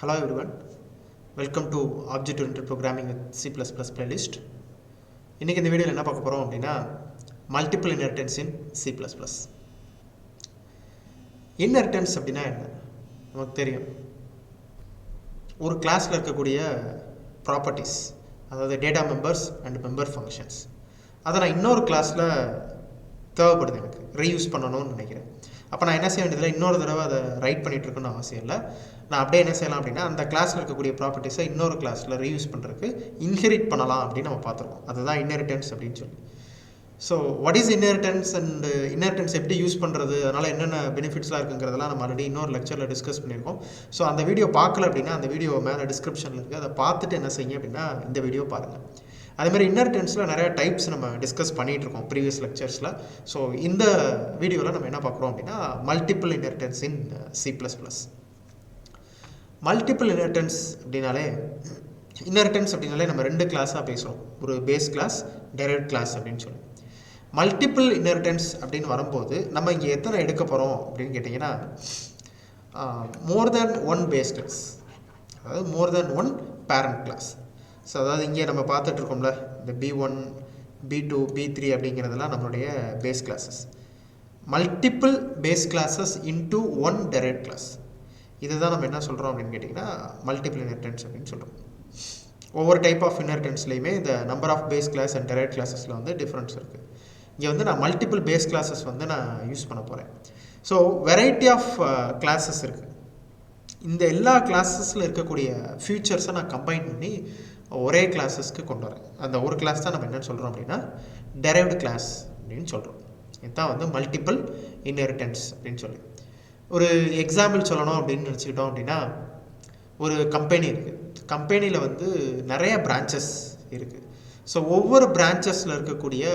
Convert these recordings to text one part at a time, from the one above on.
Hello everyone, welcome to Object-Oriented Programming with C++ playlist. இன்னைக்கு இந்த வீடியோவில் என்ன பார்க்க போகிறோம் அப்படின்னா மல்டிபிள் இன்ஹெரிட்டன்ஸ் இன் C++. இன்ஹெரிட்டன்ஸ் அப்படின்னா என்ன நமக்கு தெரியும். ஒரு கிளாஸில் இருக்கக்கூடிய ப்ராப்பர்ட்டிஸ், அதாவது data members and member functions, அதை நான் இன்னொரு கிளாஸில் தேவைப்படுது, எனக்கு ரீயூஸ் பண்ணணும்னு நினைக்கிறேன். அப்போ நான் என்ன செய்ய வேண்டியதில்லை, இன்னொரு தடவை அதை ரைட் பண்ணிகிட்ருக்குன்னு அவசியம் இல்லை. நான் அப்படியே என்ன செய்யலாம் அப்படின்னா அந்த கிளாஸில் இருக்கக்கூடிய ப்ராப்பர்ட்டிஸை இன்னொரு கிளாஸில் ரீயூஸ் பண்ணுறதுக்கு இன்ஹெரிட் பண்ணலாம் அப்படின்னு நம்ம பார்த்துருக்கோம். அதுதான் இன்ஹெரிட்டன்ஸ் அப்படின்னு சொல்லி. So what is inheritance and inheritance எப்படி யூஸ் பண்ணுறது, அதனால் என்னென்ன பெனிஃபிட்ஸ்லாம் இருக்குங்கிறதெல்லாம் நம்ம ஆல்ரெடி இன்னொரு லெக்சரில் டிஸ்கஸ் பண்ணியிருக்கோம். ஸோ அந்த வீடியோ பார்க்கல அப்படின்னா அந்த வீடியோ மேலே டிஸ்கிரிப்ஷனில் இருக்குது, அதை பார்த்துட்டு என்ன செய்யுங்க அப்படின்னா இந்த வீடியோ பாருங்கள். அதேமாதிரி இன்ஹெரிட்டன்ஸில் நிறையா டைப்ஸ் நம்ம டிஸ்கஸ் பண்ணிகிட்ருக்கோம் ப்ரீவியஸ் லெக்சர்ஸில். ஸோ இந்த வீடியோவில் நம்ம என்ன பார்க்குறோம் அப்படின்னா மல்டிபிள் இன்ஹெரிட்டன்ஸ் இன் C++. மல்டிபிள் இன்ஹெரிட்டன்ஸ் அப்படின்னாலே நம்ம ரெண்டு கிளாஸாக பேசுகிறோம், ஒரு பேஸ் கிளாஸ், டெரைவ்ட் கிளாஸ் அப்படின்னு சொல்லி. மல்டிபிள் இன்ஹெரிட்டன்ஸ் அப்படின்னு வரும்போது நம்ம இங்கே எத்தனை எடுக்க போகிறோம் அப்படின்னு கேட்டிங்கன்னா more than one base class, அதாவது more than one parent class. So அதாவது இங்கே நம்ம பார்த்துட்ருக்கோம்ல, இந்த B1, B2, B3 அப்படிங்கிறதுலாம் நம்மளுடைய base classes. Multiple base classes into one derived class, இதுதான் நம்ம என்ன சொல்கிறோம் அப்படின்னு கேட்டிங்கன்னா மல்டிபிள் இன்ஹெரிட்டன்ஸ் அப்படின்னு சொல்கிறோம். ஒவ்வொரு டைப் ஆஃப் இன்ஹெரிட்டன்ஸ்லையுமே இந்த number of base class and derived கிளாஸஸில் வந்து டிஃப்ரென்ஸ் இருக்குது. இங்கே வந்து நான் மல்டிபிள் பேஸ் கிளாஸஸ் வந்து நான் யூஸ் பண்ண போகிறேன். ஸோ வெரைட்டி ஆஃப் கிளாஸஸ் இருக்குது. இந்த எல்லா கிளாஸஸில் இருக்கக்கூடிய ஃபியூச்சர்ஸை நான் கம்பைன் பண்ணி ஒரே கிளாஸஸ்க்கு கொண்டு வரேன். அந்த ஒரு கிளாஸ் தான் நம்ம என்னென்னு சொல்கிறோம் அப்படின்னா டெரைவ்டு கிளாஸ் அப்படின்னு சொல்கிறோம். இதுதான் வந்து மல்டிபிள் இன்ஹெரிட்டன்ஸ் அப்படின்னு சொல்லி. ஒரு எக்ஸாம்பிள் சொல்லணும் அப்படின்னு நினச்சிக்கிட்டோம் அப்படின்னா, ஒரு கம்பெனி இருக்குது. கம்பெனியில் வந்து நிறைய பிரான்ச்சஸ் இருக்குது. ஸோ ஒவ்வொரு பிரான்ச்சஸில் இருக்கக்கூடிய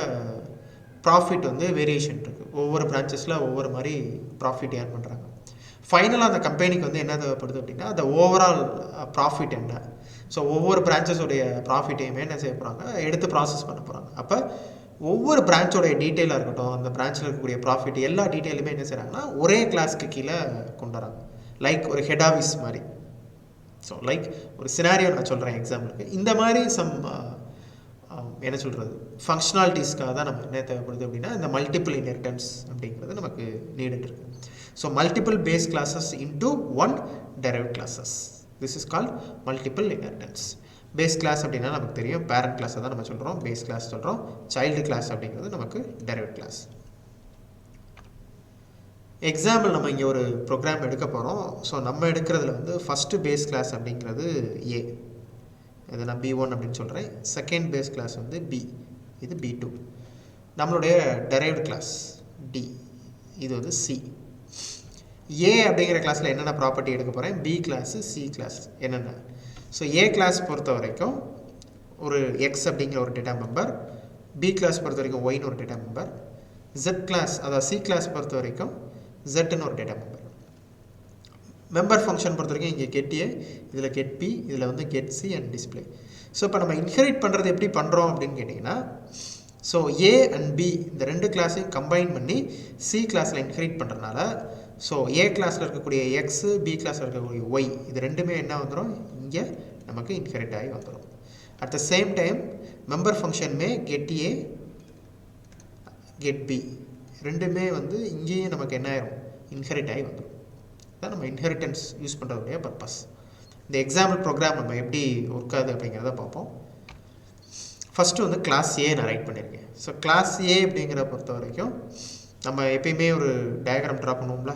ப்ராஃபிட் வந்து வேரியேஷன் இருக்குது. ஒவ்வொரு பிரான்ச்சஸில் ஒவ்வொரு மாதிரி ப்ராஃபிட் ஏர்ன் பண்ணுறாங்க. ஃபைனலாக அந்த கம்பெனிக்கு வந்து என்ன தேவைப்படுது அப்படின்னா அந்த ஓவரால் ப்ராஃபிட் என்ன. ஸோ ஒவ்வொரு பிரான்ச்சஸோடைய ப்ராஃபிட்டையுமே என்ன செய்ய போகிறாங்க, எடுத்து ப்ராசஸ் பண்ண போகிறாங்க. அப்போ ஒவ்வொரு பிரான்ச்சோடைய டீட்டெயிலாக இருக்கட்டும், அந்த பிரான்ச்சில் இருக்கக்கூடிய ப்ராஃபிட் எல்லா டீட்டெயிலுமே என்ன செய்கிறாங்கன்னா ஒரே கிளாஸ்க்கு கீழே கொண்டு வராங்க. லைக் ஒரு ஹெட் ஆஃபீஸ் மாதிரி. ஸோ லைக் ஒரு சினாரியோ நான் சொல்கிறேன் எக்ஸாம்பிளுக்கு. இந்த மாதிரி சம் என்ன சொல்கிறது ஃபங்க்ஷனாலிட்டிஸ்க்காக தான் நம்ம என்ன தேவைப்படுது அப்படின்னா இந்த மல்டிபிள் இன்ஹெரிட்டன்ஸ் அப்படிங்கிறது நமக்கு நீடட் இருக்குது. So multiple base classes into one derived classes, this is called multiple inheritance. Base class அப்படின்னா நமக்கு தெரியும், பேரண்ட் கிளாஸை தான் நம்ம சொல்கிறோம் பேஸ் கிளாஸ் சொல்கிறோம். சைல்டு கிளாஸ் அப்படிங்கிறது நமக்கு டெரைவ்ட் கிளாஸ். எக்ஸாம்பிள் நம்ம இங்கே ஒரு ப்ரோக்ராம் எடுக்க போகிறோம். ஸோ நம்ம எடுக்கிறதுல வந்து ஃபஸ்ட்டு பேஸ் கிளாஸ் அப்படிங்கிறது A, இதை நான் B1 அப்படின்னு சொல்கிறேன். செகண்ட் பேஸ் கிளாஸ் வந்து B, இது B2. நம்மளுடைய டெரைவ்டு கிளாஸ் D, இது வந்து C. A அப்படிங்கிற கிளாஸில் என்னென்ன ப்ராப்பர்ட்டி எடுக்க போகிறேன், B கிளாஸு, C கிளாஸ் என்னென்ன. ஸோ A கிளாஸ் பொறுத்த வரைக்கும் ஒரு X அப்படிங்கிற ஒரு டேட்டா மெம்பர், B கிளாஸ் பொறுத்த வரைக்கும் Yன்னு ஒரு டேட்டா மெம்பர், Z கிளாஸ் அதாவது C கிளாஸ் பொறுத்த வரைக்கும் Zன்னு ஒரு டேட்டா மெம்பர். மெம்பர் ஃபங்க்ஷன் பொறுத்த வரைக்கும் இங்கே get A, இதில் get P, இதில் வந்து get C and display. So இப்போ நம்ம இன்ஹெரிட் பண்ணுறது எப்படி பண்ணுறோம் அப்படின்னு கேட்டிங்கன்னா, ஸோ A அண்ட் B இந்த ரெண்டு கிளாஸையும் கம்பைன் பண்ணி C கிளாஸில் இன்ஹெரிட் பண்ணுறதுனால, ஸோ A கிளாஸில் இருக்கக்கூடிய X, B கிளாஸில் இருக்கக்கூடிய Y, இது ரெண்டுமே என்ன வந்துடும், இங்கே நமக்கு இன்ஹெரிட் ஆகி வந்துடும். At the same time member ஃபங்க்ஷனுமே get A, get B ரெண்டுமே வந்து இங்கேயும் நமக்கு என்ன ஆயிரும், இன்ஹெரிட் ஆகி வந்துடும். தான் நம்ம இன்ஹெரிட்டன்ஸ் யூஸ் பண்ணுறதுடைய பர்பஸ். இந்த எக்ஸாம்பிள் ப்ரோக்ராம் நம்ம எப்படி ஒர்க் ஆகுது அப்படிங்கிறத பார்ப்போம். ஃபஸ்ட்டு வந்து கிளாஸ் A நான் ரைட் பண்ணியிருக்கேன். ஸோ கிளாஸ் A அப்படிங்கிற பொறுத்த வரைக்கும் நம்ம எப்பயுமே ஒரு டயக்ராம் ட்ரா பண்ணுவோம்ல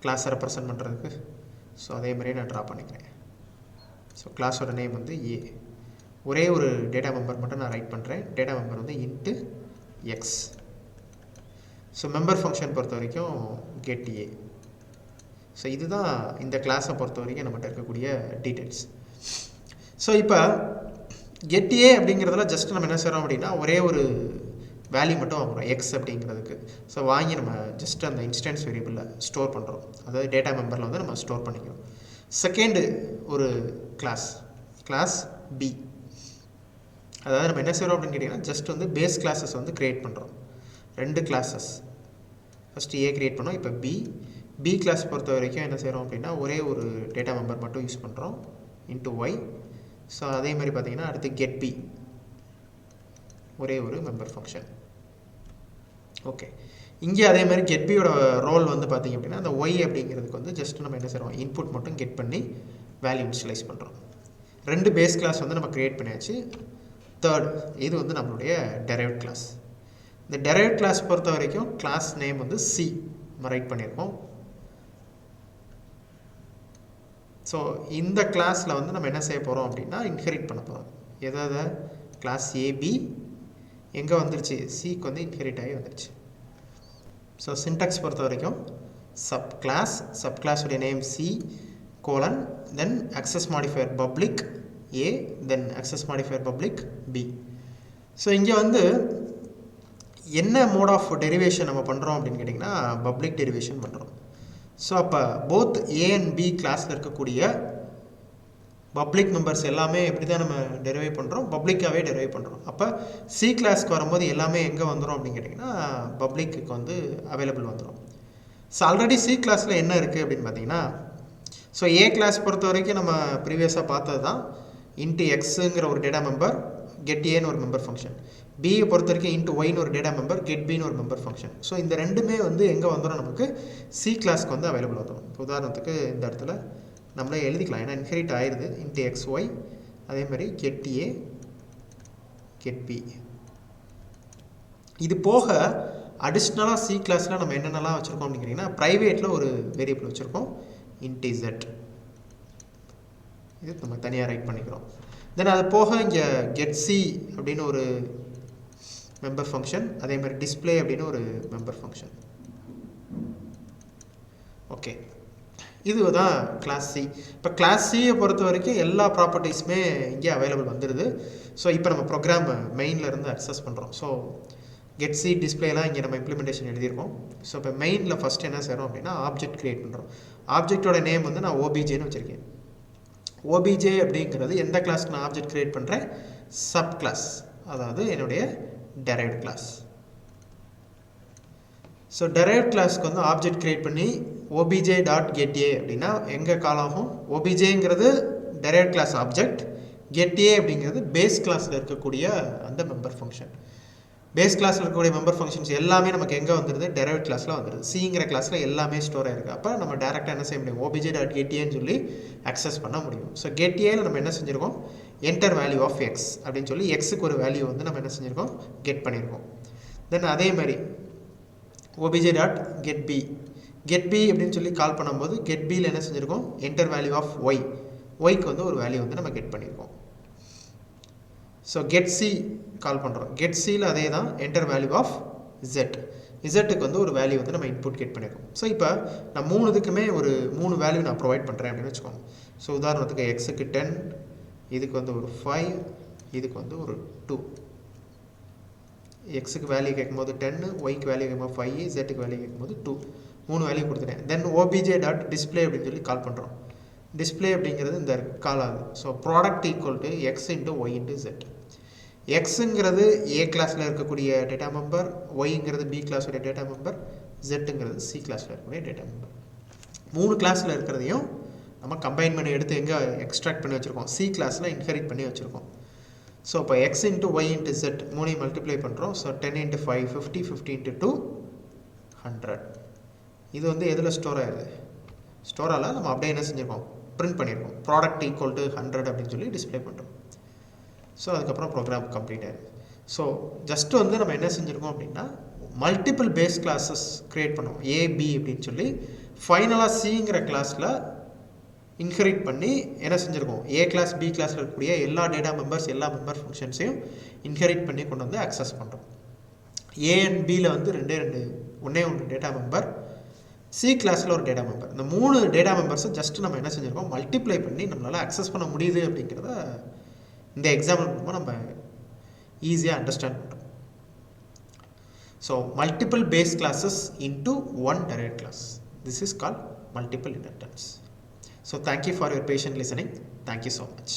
கிளாஸை ரெப்ரசன்ட் பண்ணுறதுக்கு. ஸோ அதே மாதிரியே நான் ட்ரா பண்ணிக்கிறேன். ஸோ கிளாஸோட நேம் வந்து A. ஒரே ஒரு டேட்டா மெம்பர் மட்டும் நான் ரைட் பண்ணுறேன். டேட்டா மெம்பர் வந்து into X. So member function பொறுத்த வரைக்கும் get A. ஸோ இதுதான் இந்த கிளாஸை பொறுத்த வரைக்கும் நம்மகிட்ட இருக்கக்கூடிய டீட்டெயில்ஸ். ஸோ இப்போ get A அப்படிங்கிறதுல ஜஸ்ட் நம்ம என்ன செய்கிறோம் அப்படின்னா ஒரே ஒரு வேல்யூ மட்டும் வாங்குகிறோம் X அப்படிங்கிறதுக்கு. ஸோ வாங்கி நம்ம ஜஸ்ட் அந்த இன்ஸ்டன்ஸ் வேரியபிளில் ஸ்டோர் பண்ணுறோம், அதாவது டேட்டா மெம்பரில் வந்து நம்ம ஸ்டோர் பண்ணிக்கிறோம். செகண்டு ஒரு கிளாஸ் B, அதாவது நம்ம என்ன செய்கிறோம் அப்படின்னு கேட்டிங்கன்னா ஜஸ்ட் வந்து பேஸ் கிளாஸஸ் வந்து க்ரியேட் பண்ணுறோம். ரெண்டு கிளாஸஸ் ஃபஸ்ட்டு A க்ரியேட் பண்ணோம், இப்போ B, பி கிளாஸ் பொறுத்த வரைக்கும் என்ன செய்கிறோம் அப்படின்னா ஒரே ஒரு டேட்டா மெம்பர் மட்டும் யூஸ் பண்ணுறோம் இன்ட்டு ஒய். ஸோ அதே மாதிரி பார்த்தீங்கன்னா அடுத்து கெட் பி ஒரே ஒரு மெம்பர் ஃபங்க்ஷன். ஓகே, இங்கே அதே மாதிரி கெட் பியோட ரோல் வந்து பார்த்திங்க அப்படின்னா அந்த ஒய் அப்படிங்கிறதுக்கு வந்து ஜஸ்ட் நம்ம என்ன செய்கிறோம் இன்புட் மட்டும் கெட் பண்ணி வேல்யூ இனிஷியலைஸ் பண்ணுறோம். ரெண்டு பேஸ் கிளாஸ் வந்து நம்ம க்ரியேட் பண்ணியாச்சு. தேர்ட் இது வந்து நம்மளுடைய டெரைவ்ட் கிளாஸ். இந்த டெரைவ்ட் கிளாஸ் பொறுத்த வரைக்கும் கிளாஸ் நேம் வந்து சி நம்ம ரைட் பண்ணியிருக்கோம். ஸோ இந்த கிளாஸில் வந்து நம்ம என்ன செய்ய போகிறோம் அப்படின்னா இன்ஹெரிட் பண்ண போகிறோம். எதாவது கிளாஸ் ஏபி எங்கே வந்துருச்சு, சிக்கு வந்து இன்ஹெரிட் ஆகி வந்துருச்சு. ஸோ சின்டாக்ஸ் பொறுத்த வரைக்கும் சப் கிளாஸுடைய name C colon then access modifier public a then access modifier public b. So இங்கே வந்து என்ன மோட் ஆஃப் டெரிவேஷன் நம்ம பண்ணுறோம் அப்படின்னு கேட்டிங்கன்னா பப்ளிக் டெரிவேஷன் பண்ணுறோம். ஸோ அப்போ போத் ஏ அண்ட் பி கிளாஸில் இருக்கக்கூடிய பப்ளிக் மெம்பர்ஸ் எல்லாமே எப்படி தான் நம்ம டெரைவ் பண்ணுறோம், பப்ளிக்காகவே டெரைவ் பண்ணுறோம். அப்போ சி கிளாஸ்க்கு வரும்போது எல்லாமே எங்கே வந்துடும் அப்படின்னு கேட்டிங்கன்னா பப்ளிக்கு வந்து அவைலபிள் வந்துடும். ஸோ ஆல்ரெடி சி கிளாஸில் என்ன இருக்குது அப்படின்னு பார்த்தீங்கன்னா, ஸோ ஏ கிளாஸ் பொறுத்த வரைக்கும் நம்ம ப்ரீவியஸாக பார்த்தது தான் இன்ட்டு எக்ஸுங்கிற ஒரு டேட்டா மெம்பர் கெட் ஏன்னு ஒரு மெம்பர் ஃபங்க்ஷன், பியை பொறுத்த வரைக்கும் இன்ட்டு ஒய்னு ஒரு டேட்டா மெம்பர் கெட் பின்னு ஒரு மெம்பர் ஃபங்க்ஷன். ஸோ இந்த ரெண்டுமே வந்து எங்கே வந்துடும் நமக்கு சி கிளாஸ்க்கு வந்து அவைலபிள் வந்துடும். உதாரணத்துக்கு இந்த இடத்துல நம்மளே எழுதிக்கலாம், ஏன்னா இன்ஹெரிட் ஆயிடுது இன்ட்டு எக்ஸ் ஒய். அதே மாதிரி கெட் ஏ கெட் பி. இது போக அடிஷ்னலாக சி கிளாஸில் நம்ம என்னென்னலாம் வச்சுருக்கோம் அப்படிங்கிறீங்கன்னா ப்ரைவேட்டில் ஒரு வேரியபிள் வச்சுருக்கோம் இன்ட் இசட். இது நம்ம தனியாக ரைட் பண்ணிக்கிறோம். தென் அது போக இங்கே கெட் சி அப்படின்னு ஒரு மெம்பர் ஃபங்க்ஷன், அதே மாதிரி டிஸ்பிளே அப்படின்னு ஒரு மெம்பர் ஃபங்க்ஷன். ஓகே, இது தான் கிளாஸ் சி. இப்போ கிளாஸ் சியை பொறுத்த வரைக்கும் எல்லா ப்ராப்பர்ட்டிஸுமே இங்கே அவைலபிள் வந்துடுது. ஸோ இப்போ நம்ம ப்ரோக்ராம் மெயினில் இருந்து அக்சஸ் பண்ணுறோம். ஸோ கெட் சி டிஸ்பிளேலாம் இங்கே நம்ம இம்ப்ளிமெண்டேஷன் எழுதியிருக்கோம். ஸோ இப்போ மெயினில் ஃபஸ்ட்டு என்ன செய்கிறோம் அப்படின்னா ஆப்ஜெக்ட் க்ரியேட் பண்ணுறோம். ஆப்ஜெக்டோட நேம் வந்து நான் ஓபிஜேன்னு வச்சுருக்கேன். ஓபிஜே அப்படிங்கிறது எந்த கிளாஸ்க்கு நான் ஆப்ஜெக்ட் க்ரியேட் பண்ணுறேன், சப் கிளாஸ், அதாவது என்னுடைய டெரைவ்ட் கிளாஸ். ஸோ டெரைவ்ட் கிளாஸ்க்கு வந்து ஆப்ஜெக்ட் க்ரியேட் பண்ணி obj டாட் கெட் ஏ அப்படின்னா எங்கே கால் ஆகும், ஓபிஜேங்கிறது derived class object, get A அப்படிங்கிறது பேஸ் கிளாஸில் இருக்கக்கூடிய அந்த மெம்பர் ஃபங்க்ஷன். பேஸ் கிளாஸில் இருக்கக்கூடிய மெம்பர் ஃபங்க்ஷன்ஸ் எல்லாமே நமக்கு எங்கே வந்துடுது, டெரைவ்ட் கிளாஸில் வந்துடுது. சிங்கிற கிளாஸில் எல்லாமே ஸ்டோர் ஆகிருக்கு. அப்போ நம்ம டேரெக்டாக என்ன செய்ய முடியும், obj டாட் கெட் ஏன்னு சொல்லி அக்சஸ் பண்ண முடியும். ஸோ கெட் ஏல நம்ம என்ன செஞ்சுருக்கோம், என்டர் வேல்யூ ஆஃப் எக்ஸ் அப்படின்னு சொல்லி எக்ஸுக்கு ஒரு வேல்யூ வந்து நம்ம என்ன செஞ்சுருக்கோம், கெட் பண்ணியிருக்கோம். தென் அதே மாதிரி obj dot get B, get B அப்படின்னு சொல்லி கால் பண்ணும்போது கெட் பியில் என்ன செஞ்சுருக்கோம், என்டர் வேல்யூ ஆஃப் ஒய், ஒய்க்கு வந்து ஒரு வேல்யூ வந்து நம்ம கெட் பண்ணியிருக்கோம். ஸோ கெட் சி கால் பண்ணுறோம், கெட் சியில் அதே தான் என்டர் வேல்யூ ஆஃப் இசட், இசட்டுக்கு வந்து ஒரு வேல்யூ வந்து நம்ம இன்புட் கெட் பண்ணியிருக்கோம். ஸோ இப்போ நான் இதுக்குமே ஒரு 3 வேல்யூ நான் ப்ரொவைட் பண்ணுறேன் அப்படின்னு வச்சுக்கோங்க. ஸோ உதாரணத்துக்கு எக்ஸுக்கு 10, இதுக்கு வந்து ஒரு 5, இதுக்கு வந்து ஒரு 2. எக்ஸுக்கு வேல்யூ கேட்கும்போது 10, ஒய்க்கு வேல்யூ கேட்கும்போது 5, இசட்டுக்கு வேல்யூ கேட்கும்போது 2, 3 வேல்யூ கொடுத்துட்டேன். தென் obj டாட் டிஸ்பிளே அப்படின்னு சொல்லி கால் பண்ணுறோம். டிஸ்பிளே அப்படிங்கிறது இந்த கால் ஆகுது. So product equal to X into Y into Z. எக்ஸுங்கிறது ஏ கிளாஸில் இருக்கக்கூடிய டேட்டா மெம்பர், ஒய்ங்கிறது பி கிளாஸோடைய டேட்டா மெம்பர், இசட்டுங்கிறது சி கிளாஸில் இருக்கக்கூடிய டேட்டா மெம்பர். 3 கிளாஸில் இருக்கிறதையும் நம்ம கம்பைன் பண்ணி எடுத்து எங்கே எக்ஸ்ட்ராக்ட் பண்ணி வச்சுருக்கோம், சி கிளாஸில் இன்ஹெரிட் பண்ணி வச்சுருக்கோம். ஸோ இப்போ X into Y into Z 3 multiply பண்ணுறோம். So 10 into 5 50, 50 into 2 100. இது வந்து எதில் ஸ்டோர் ஆகிடுது, ஸ்டோரால் நம்ம அப்படியே என்ன செஞ்சுருக்கோம், பிரிண்ட் பண்ணியிருக்கோம். ப்ராடக்ட் ஈக்குவல் டு 100 அப்படின்னு சொல்லி டிஸ்பிளே பண்ணுறோம். ஸோ அதுக்கப்புறம் ப்ரோக்ராம் கம்ப்ளீட் ஆகிடுது. ஸோ ஜஸ்ட் வந்து நம்ம என்ன செஞ்சுருக்கோம் அப்படின்னா மல்டிபிள் பேஸ் கிளாஸஸ் க்ரியேட் பண்ணுவோம், ஏபி அப்படின்னு சொல்லி. ஃபைனலாக சிங்கிற கிளாஸில் இன்ஹெரிட் பண்ணி என்ன செஞ்சுருக்கோம், ஏ கிளாஸ் பி கிளாஸில் இருக்கக்கூடிய எல்லா டேட்டா மெம்பர்ஸ் எல்லா மெம்பர் ஃபங்க்ஷன்ஸையும் இன்ஹெரிட் பண்ணி கொண்டு வந்து அக்சஸ் பண்ணுறோம். ஏ அண்ட் பியில் வந்து ஒன்றே டேட்டா மெம்பர், சி கிளாஸில் ஒரு டேட்டா மெம்பர். இந்த 3 டேட்டா மெம்பர்ஸை ஜஸ்ட் நம்ம என்ன செஞ்சுருக்கோம், மல்டிப்ளை பண்ணி நம்மளால் அக்சஸ் பண்ண முடியுது அப்படிங்கிறத இந்த எக்ஸாம்பிள் மூலமாக நம்ம ஈஸியாக அண்டர்ஸ்டாண்ட் பண்ணுறோம். So multiple base classes into one derived class, this is called multiple inheritance. So thank you for your patient listening. Thank you so much.